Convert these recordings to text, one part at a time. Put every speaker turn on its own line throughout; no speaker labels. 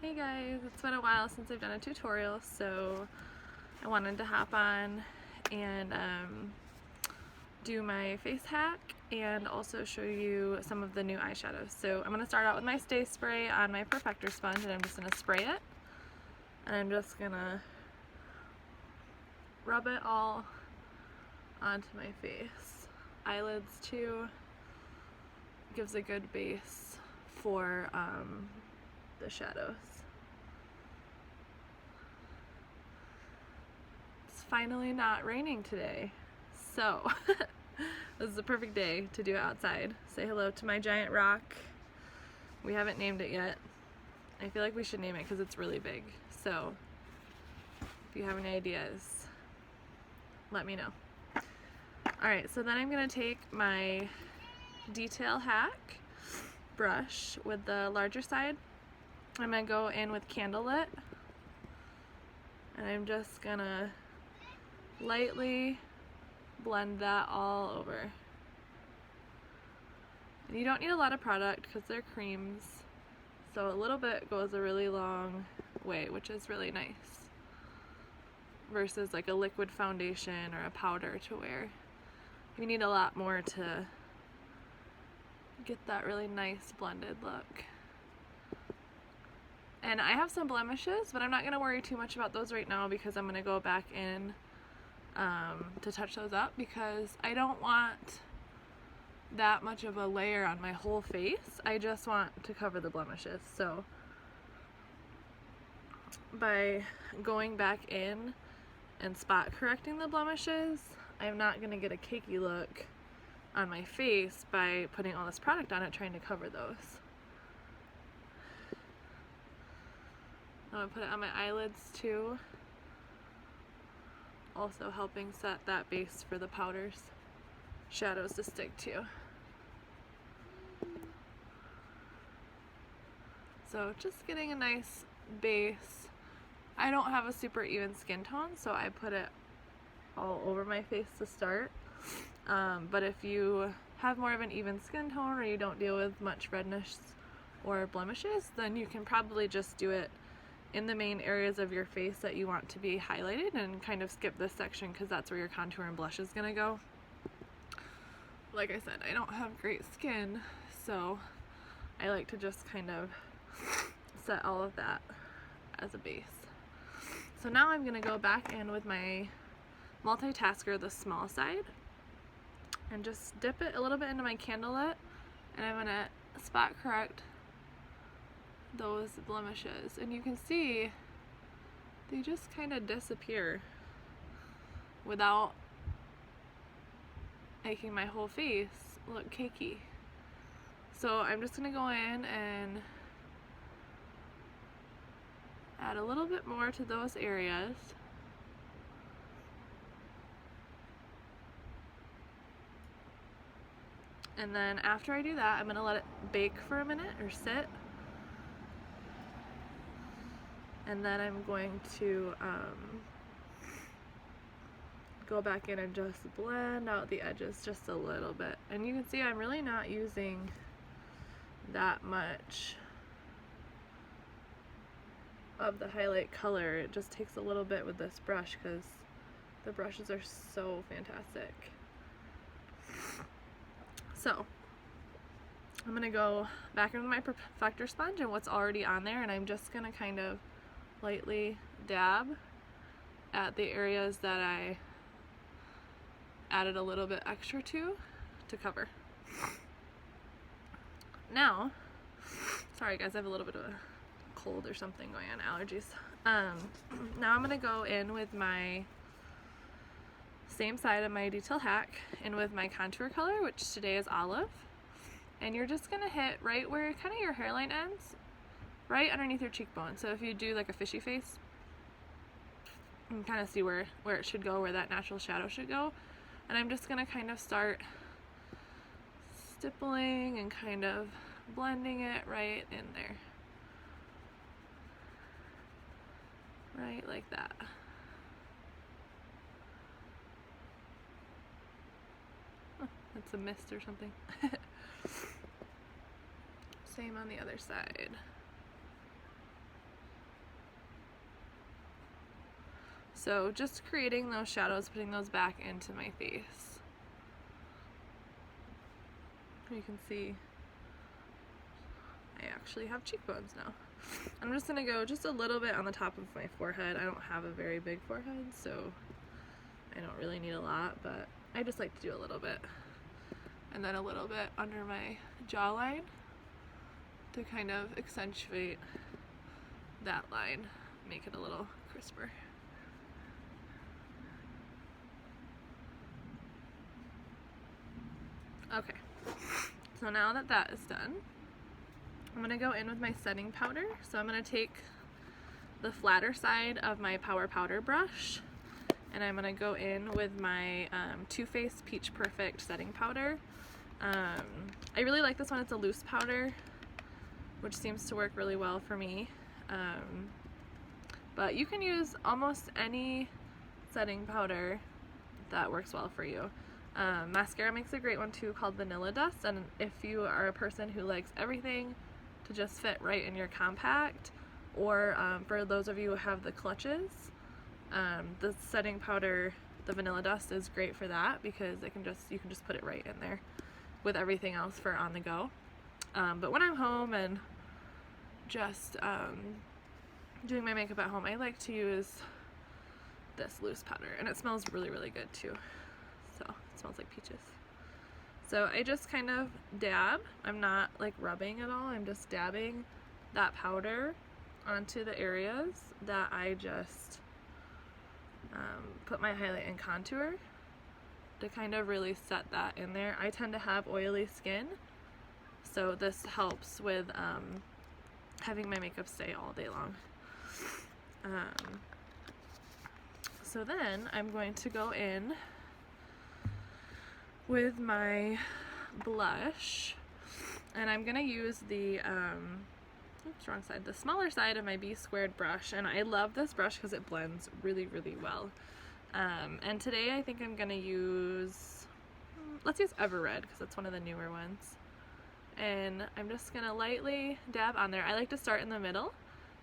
Hey guys, it's been a while since I've done a tutorial, so I wanted to hop on and do my face hack and also show you some of the new eyeshadows. So I'm going to start out with my Stay Spray on my Perfector sponge, and I'm just going to spray it, and I'm just going to rub it all onto my face. Eyelids too, gives a good base for the shadows. It's finally not raining today, so this is a perfect day to do it outside. Say hello to my giant rock. We haven't named it yet. I feel like we should name it because it's really big. So if you have any ideas, let me know. Alright, so then I'm going to take my Detail Hack brush with the larger side. I'm going to go in with Candlelit, and I'm just going to lightly blend that all over. And you don't need a lot of product because they're creams, so a little bit goes a really long way, which is really nice versus like a liquid foundation or a powder to wear. You need a lot more to get that really nice blended look. And I have some blemishes, but I'm not going to worry too much about those right now because I'm going to go back in to touch those up, because I don't want that much of a layer on my whole face. I just want to cover the blemishes. So by going back in and spot correcting the blemishes, I'm not going to get a cakey look on my face by putting all this product on it trying to cover those. I'm going to put it on my eyelids too, also helping set that base for the powders, shadows to stick to. So just getting a nice base. I don't have a super even skin tone, so I put it all over my face to start. But if you have more of an even skin tone or you don't deal with much redness or blemishes, then you can probably just do it in the main areas of your face that you want to be highlighted and kind of skip this section because that's where your contour and blush is going to go. Like I said, I don't have great skin, so I like to just kind of set all of that as a base. So now I'm going to go back in with my multitasker, the small side, and just dip it a little bit into my Candlelit, and I'm going to spot correct those blemishes, and you can see they just kind of disappear without making my whole face look cakey. So I'm just going to go in and add a little bit more to those areas. And then after I do that, I'm going to let it bake for a minute or sit. And then I'm going to go back in and just blend out the edges just a little bit. And you can see I'm really not using that much of the highlight color. It just takes a little bit with this brush because the brushes are so fantastic. So I'm going to go back into my Perfector sponge and what's already on there, and I'm just going to kind of lightly dab at the areas that I added a little bit extra to cover. Now, sorry guys, I have a little bit of a cold or something going on, allergies. Now I'm going to go in with my same side of my Detail Hack and with my contour color, which today is olive, and you're just going to hit right where kind of your hairline ends, right underneath your cheekbone. So if you do like a fishy face, you can kind of see where it should go, where that natural shadow should go. And I'm just going to kind of start stippling and kind of blending it right in there. Right like that. Oh, that's a mist or something. Same on the other side. So just creating those shadows, putting those back into my face. You can see I actually have cheekbones now. I'm just going to go just a little bit on the top of my forehead. I don't have a very big forehead, so I don't really need a lot, but I just like to do a little bit. And then a little bit under my jawline to kind of accentuate that line, make it a little crisper. Okay, so now that that is done, I'm going to go in with my setting powder. So I'm going to take the flatter side of my Power Powder brush, and I'm going to go in with my Too Faced Peach Perfect setting powder. I really like this one. It's a loose powder, which seems to work really well for me. But you can use almost any setting powder that works well for you. Mascara makes a great one too, called Vanilla Dust, and if you are a person who likes everything to just fit right in your compact, or for those of you who have the clutches, the setting powder, the Vanilla Dust, is great for that because you can just put it right in there with everything else for on the go. But when I'm home and just doing my makeup at home, I like to use this loose powder, and it smells really, really good too. So it smells like peaches. So I just kind of dab. I'm not like rubbing at all. I'm just dabbing that powder onto the areas that I just put my highlight and contour to kind of really set that in there. I tend to have oily skin, so this helps with having my makeup stay all day long. So then I'm going to go in with my blush, and I'm gonna use the oops, wrong side, the smaller side of my B squared brush, and I love this brush because it blends really, really well. And today I think I'm gonna use, let's use Everred because it's one of the newer ones, and I'm just gonna lightly dab on there. I like to start in the middle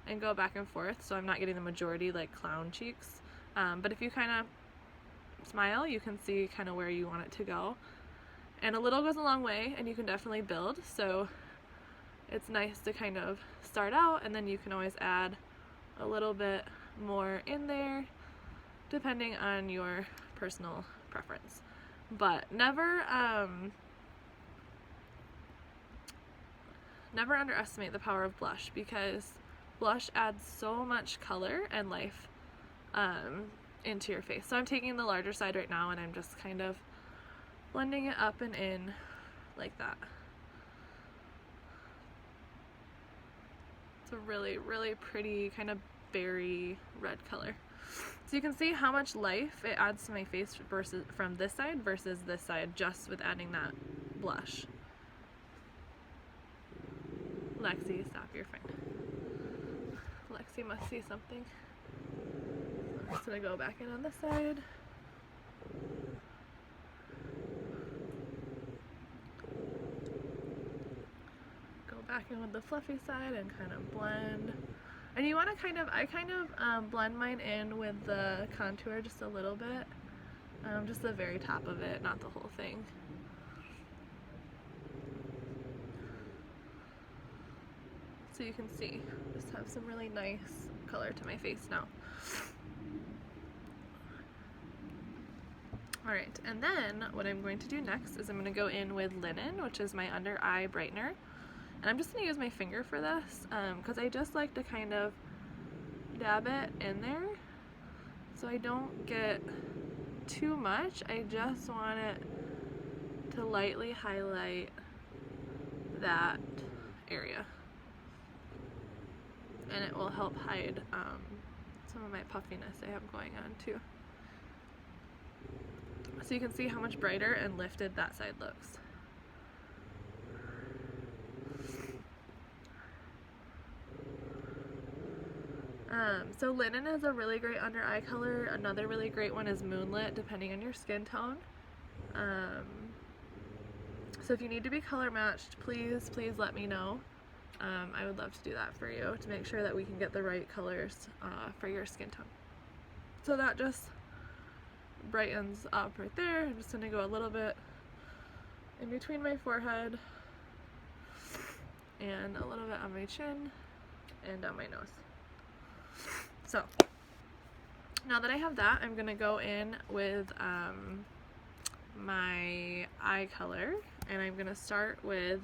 and go back and forth so I'm not getting the majority like clown cheeks, but if you kind of smile, you can see kind of where you want it to go, and a little goes a long way, and you can definitely build. So it's nice to kind of start out, and then you can always add a little bit more in there depending on your personal preference. But never underestimate the power of blush, because blush adds so much color and life into your face. So I'm taking the larger side right now, and I'm just kind of blending it up and in like that. It's a really, really pretty kind of berry red color. So you can see how much life it adds to my face versus from this side versus this side, just with adding that blush. Lexi, stop, you're fine. Lexi must see something. I'm just gonna go back in on this side. Go back in with the fluffy side and kind of blend. And you want to I kind of blend mine in with the contour just a little bit. Just the very top of it, not the whole thing. So you can see, just have some really nice color to my face now. Alright, and then what I'm going to do next is I'm going to go in with Linen, which is my under eye brightener. And I'm just going to use my finger for this, because I just like to kind of dab it in there so I don't get too much. I just want it to lightly highlight that area. And it will help hide some of my puffiness I have going on too. So you can see how much brighter and lifted that side looks. So Linen is a really great under eye color. Another really great one is Moonlit, depending on your skin tone. So if you need to be color matched, please let me know. I would love to do that for you, to make sure that we can get the right colors for your skin tone. So that just brightens up right there. I'm just going to go a little bit in between my forehead and a little bit on my chin and down my nose. So now that I have that, I'm going to go in with my eye color, and I'm going to start with,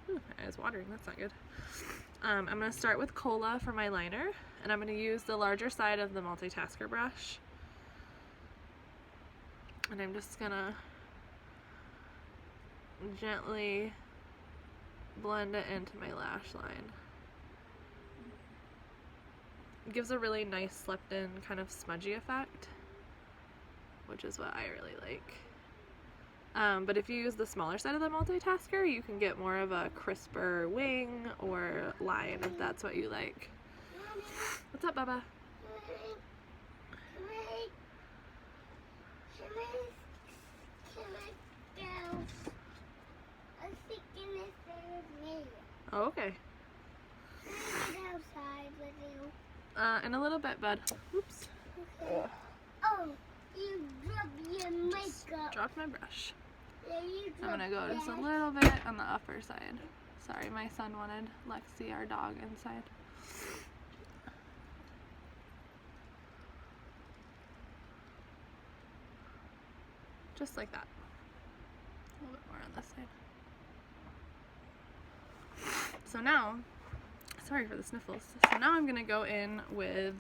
ooh, my eye's watering, that's not good. I'm going to start with Cola for my liner, and I'm going to use the larger side of the multitasker brush. And I'm just going to gently blend it into my lash line. It gives a really nice slept in kind of smudgy effect, which is what I really like. But if you use the smaller side of the multitasker, you can get more of a crisper wing or line if that's what you like. What's up, Baba? Oh, okay. In a little bit, bud. Oops.
Okay. Oh, you dropped your makeup.
Just dropped my brush.
Yeah, you
I'm gonna go
dropped
just a
that.
little bit on the upper side. Sorry, my son wanted Lexi, our dog, inside. Just like that. A little bit more on this side. So now, sorry for the sniffles. So now I'm gonna go in with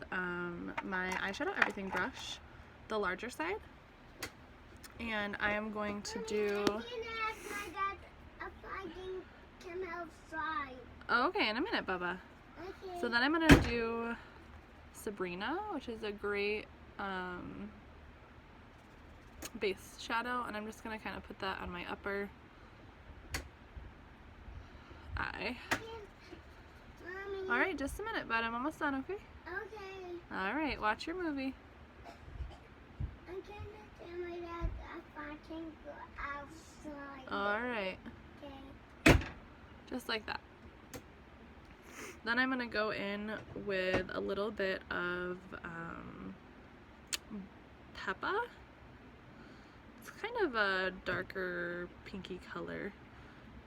my eyeshadow everything brush, the larger side, and I am going to do.
I'm gonna ask my dad if I can come outside.
Oh, okay, in a minute, Bubba.
Okay.
So then I'm gonna do Sabrina, which is a great base shadow, and I'm just gonna kind of put that on my upper eye.
Mommy.
All right, just a minute, bud. I'm almost done, okay?
Okay.
All right, watch your movie.
I'm gonna tell my dad if I can go outside.
All right,
Okay.
just like that. Then I'm gonna go in with a little bit of Peppa. It's kind of a darker pinky color.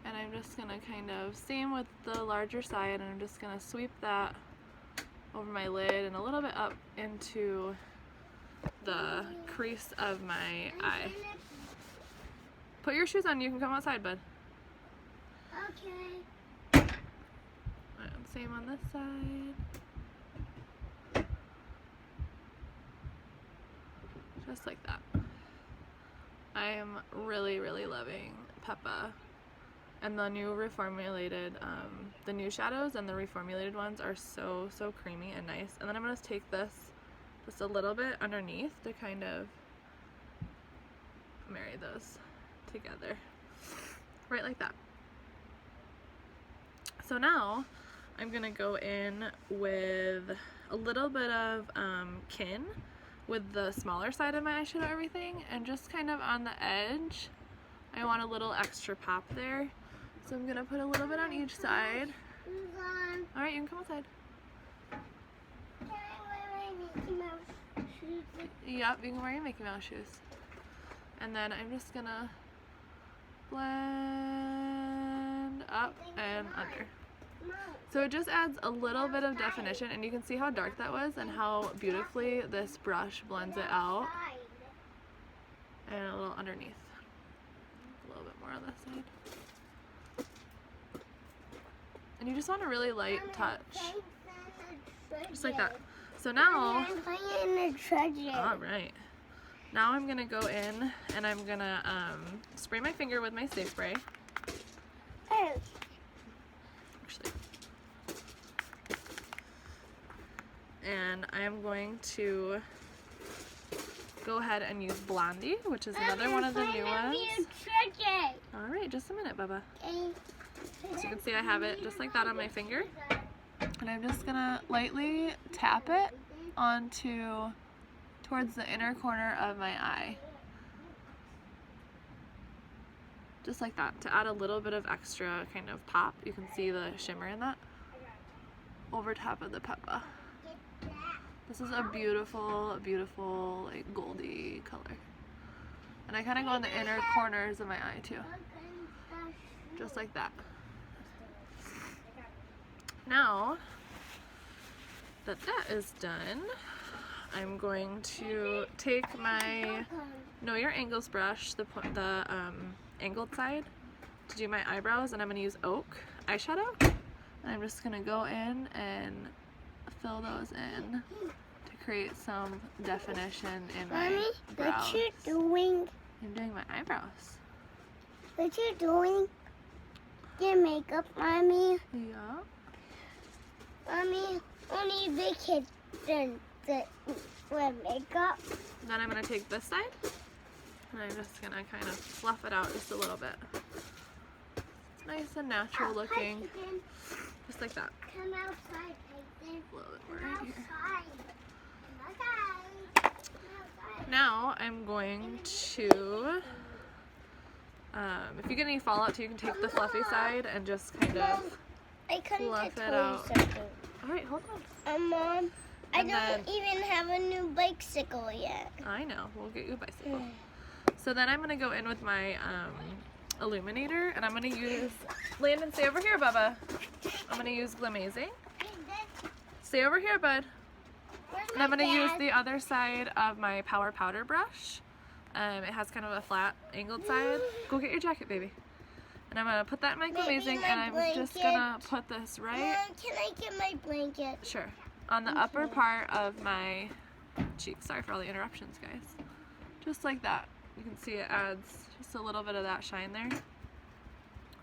And I'm just gonna kind of, same with the larger side, and I'm just gonna sweep that over my lid and a little bit up into the crease of my eye. Put your shoes on, you can come outside, bud.
Okay.
And same on this side. Just like that. I am really, really loving Peppa. And the new reformulated, the new shadows and the reformulated ones are so, so creamy and nice. And then I'm going to take this just a little bit underneath to kind of marry those together. Right like that. So now I'm going to go in with a little bit of Kin with the smaller side of my eyeshadow everything, and just kind of on the edge I want a little extra pop there. So I'm gonna put a little bit on each side. Alright, you can come outside.
Can I wear my Mickey Mouse shoes?
Yep, you can wear your Mickey Mouse shoes. And then I'm just gonna blend up and under. So it just adds a little bit of definition, and you can see how dark that was and how beautifully this brush blends it out. And a little underneath. A little bit more on this side. And you just want a really light touch. Just like that. So now, alright. Now I'm gonna go in and I'm gonna spray my finger with my Stay Spray. Actually. And I am going to go ahead and use Blondie, which is another one of the new ones. Alright, just a minute, Bubba. So you can see I have it just like that on my finger. And I'm just gonna lightly tap it onto towards the inner corner of my eye. Just like that, to add a little bit of extra kind of pop. You can see the shimmer in that over top of the Peppa. This is a beautiful, beautiful, like, goldy color. And I kind of go in the inner corners of my eye, too. Just like that. Now that that is done, I'm going to take my Know Your Angles brush, the angled side, to do my eyebrows, and I'm going to use Oak eyeshadow. And I'm just going to go in and fill those in to create some definition in my
Mommy,
brows.
what you doing?
I'm doing my eyebrows.
What you doing? Your makeup, Mommy.
Yeah.
Mommy, only big kids wear makeup.
Then I'm going to take this side, and I'm just going to kind of fluff it out just a little bit. It's nice and natural looking, just like that.
Come outside, Peyton.
A little bit more
Come
right here.
outside. Come outside.
Now I'm going to, if you get any fallout too, you can take the fluffy side and just kind of
I come
fluff
to
it
tell you
out.
something.
Alright, hold on.
Mom, I
And
don't
then-
even have a new bicycle yet.
I know, we'll get you a bicycle. So then I'm going to go in with my illuminator, and I'm going to use, Landon, stay over here, Bubba. I'm going to use Glamazing. Stay over here, bud. And I'm going to use the other side of my Power Powder brush. It has kind of a flat, angled side. Go get your jacket, baby. And I'm going to put that in my
Maybe
Glamazing,
my
and I'm just going to put this right,
Mom, can I get my blanket?
sure, on the upper part of my cheek. Sorry for all the interruptions, guys. Just like that. You can see it adds just a little bit of that shine there.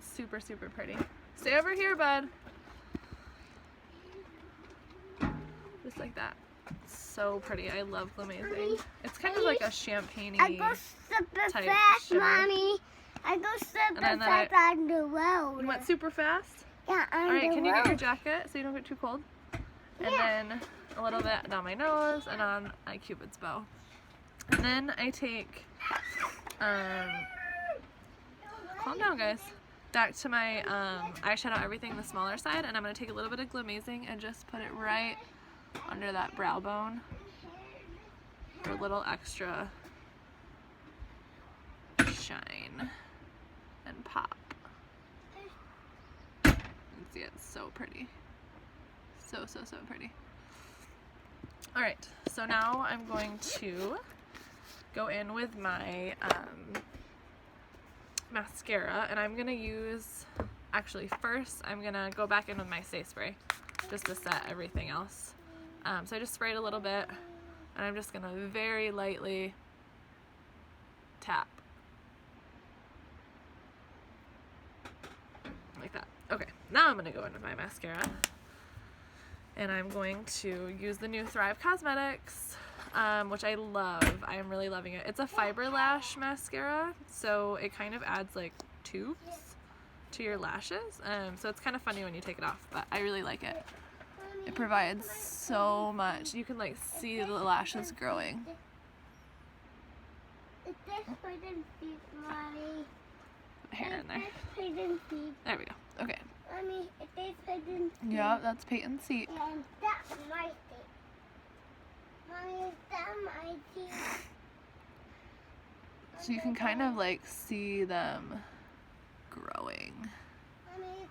Super, super pretty. Stay over here, bud. Just like that. So pretty. I love Glamazing. It's kind of like a champagne-y.
I go super
type
fast,
shimmer.
Mommy. I go super
then
fast on the road.
You went super fast?
Yeah, on
Alright,
the
can you get your
road.
jacket so you don't get too cold? And
Yeah.
then a little bit down my nose and on my Cupid's bow. And then I take, calm down, guys. Back to my eyeshadow everything, the smaller side, and I'm going to take a little bit of Glamazing and just put it right under that brow bone for a little extra shine and pop. You can see it's so pretty. So, so, so pretty. Alright, so now I'm going to go in with my mascara, and I'm going to use, actually first I'm going to go back in with my Stay Spray just to set everything else. So I just sprayed a little bit, and I'm just going to very lightly tap. Like that. Okay, now I'm going to go in with my mascara. And I'm going to use the new Thrive Cosmetics, which I love. I am really loving it. It's a fiber lash mascara, so it kind of adds like tubes to your lashes. So it's kind of funny when you take it off, but I really like it. It provides so much. You can like see the lashes growing.
Is this hidden feet, Mommy?
Hair in there.
Is this hidden feet?
There we go. Okay.
Mommy, is this hidden feet?
Yeah, that's Peyton's seat.
And that's my feet. Mommy, is that my feet?
So you can kind of like see them growing.
Mommy,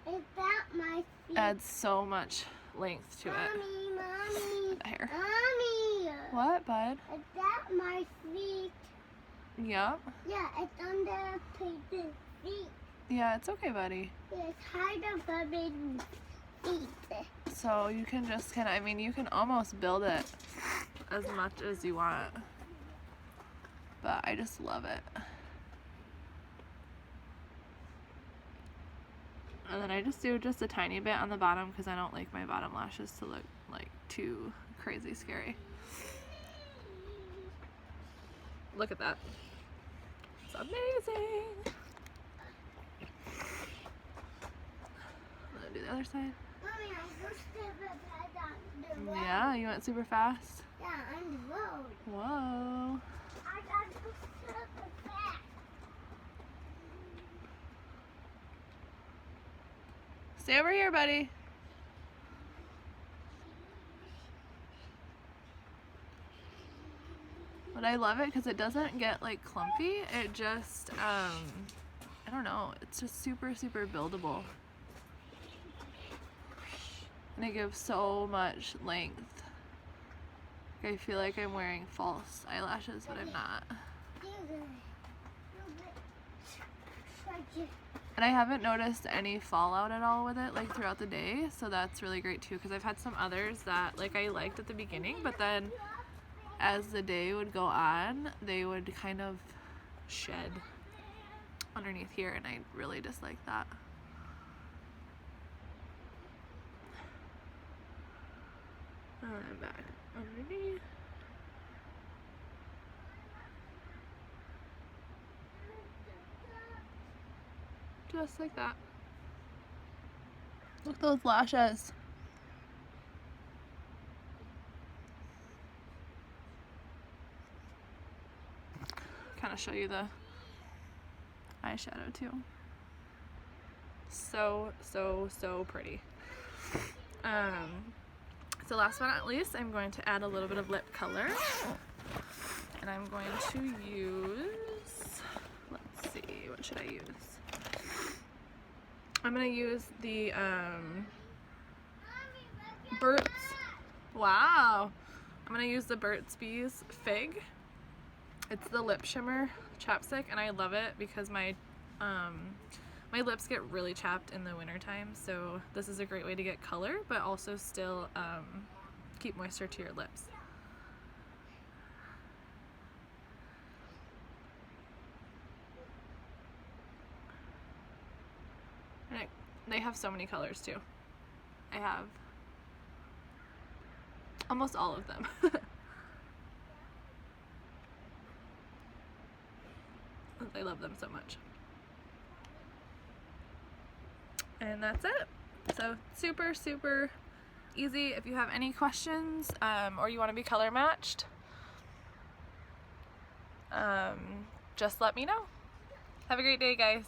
is that my feet?
Adds so much length to it.
Mommy,
Hair.
Mommy.
What, bud?
Is that my feet?
Yep.
Yeah, it's under Peyton's feet.
Yeah, it's okay, buddy.
It's hard above Peyton's feet.
So you can just kind of, I mean, you can almost build it as much as you want. But I just love it. And then I just do just a tiny bit on the bottom because I don't like my bottom lashes to look like too crazy scary. Look at that. It's amazing. I'm gonna do the other side.
Mommy, I go super fast on the road.
Yeah, you went super fast.
Yeah, on the road.
Whoa.
I got to go super fast.
Stay over here, buddy. But I love it because it doesn't get like clumpy. It just, I don't know, it's just super, super buildable. And it gives so much length. I feel like I'm wearing false eyelashes, but I'm not. And I haven't noticed any fallout at all with it, like throughout the day, so that's really great too, because I've had some others that like I liked at the beginning, but then as the day would go on, they would kind of shed underneath here, and I really dislike that. I'm back underneath. Just like that. Look at those lashes. Kind of show you the eyeshadow too. So, so, so pretty. So last but not least, I'm going to add a little bit of lip color. And I'm going to use, let's see, what should I use? I'm going to use the Burt's, wow. I'm going to use the Burt's Bees Fig. It's the lip shimmer chapstick, and I love it because my lips get really chapped in the wintertime, so this is a great way to get color, but also still keep moisture to your lips. And they have so many colors too. I have almost all of them. I love them so much. And that's it. So super, super easy. If you have any questions or you want to be color matched, just let me know. Have a great day, guys.